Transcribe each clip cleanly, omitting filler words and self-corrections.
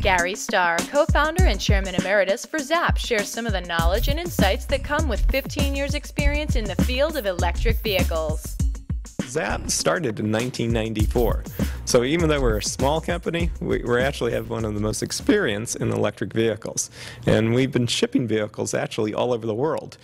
Gary Starr, co-founder and Chairman Emeritus for ZAP, shares some of the knowledge and insights that come with 15 years' experience in the field of electric vehicles. ZAP started in 1994. So even though we're a small company, we actually have one of the most experience in electric vehicles. And we've been shipping vehicles actually all over the world.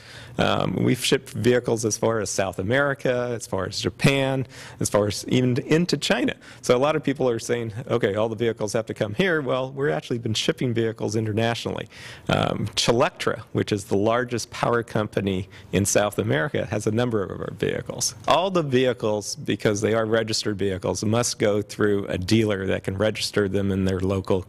We've shipped vehicles as far as South America, as far as Japan, as far as even into China. So a lot of people are saying, okay, all the vehicles have to come here. Well, we've actually been shipping vehicles internationally. Chalectra, which is the largest power company in South America, has a number of our vehicles. All the vehicles, because they are registered vehicles, must go through a dealer that can register them in their local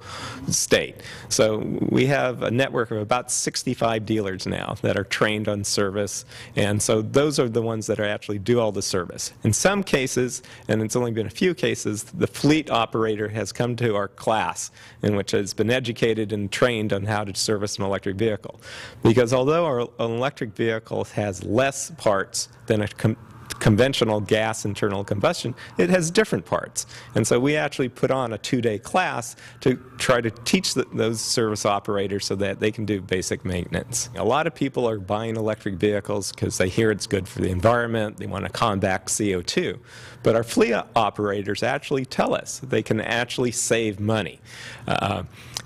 state. So we have a network of about 65 dealers now that are trained on service, and so those are the ones that actually do all the service. In some cases, and it's only been a few cases, the fleet operator has come to our class in which has been educated and trained on how to service an electric vehicle. Because although an electric vehicle has less parts than a conventional gas internal combustion, it has different parts. And so we actually put on a 2-day class to try to teach those service operators so that they can do basic maintenance. A lot of people are buying electric vehicles because they hear it's good for the environment, they want to combat CO2. But our fleet operators actually tell us they can actually save money.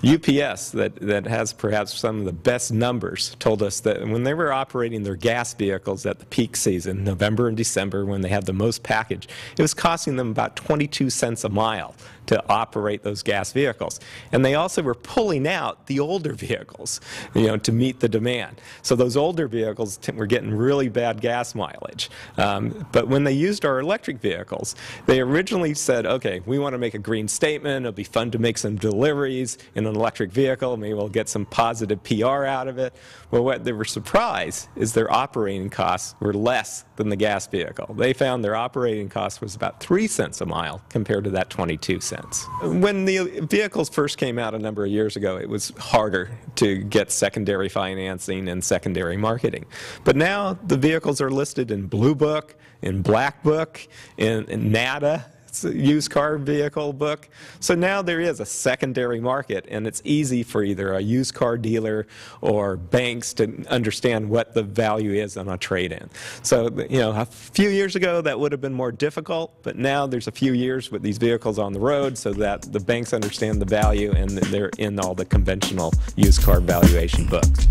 UPS, that has perhaps some of the best numbers, told us that when they were operating their gas vehicles at the peak season, November and December, when they had the most package, it was costing them about 22 cents a mile to operate those gas vehicles. And they also were pulling out the older vehicles, to meet the demand. So those older vehicles were getting really bad gas mileage. But when they used our electric vehicles, they originally said, okay, we want to make a green statement, it'll be fun to make some deliveries in an electric vehicle, maybe we'll get some positive PR out of it. Well, what they were surprised is their operating costs were less than the gas vehicle. They found their operating cost was about 3 cents a mile compared to that 22 cents. When the vehicles first came out a number of years ago, it was harder to get secondary financing and secondary marketing. But now the vehicles are listed in Blue Book, in Black Book, in NADA. It's a used car vehicle book. So now there is a secondary market, and it's easy for either a used car dealer or banks to understand what the value is on a trade-in. So, a few years ago that would have been more difficult, but now there's a few years with these vehicles on the road so that the banks understand the value and they're in all the conventional used car valuation books.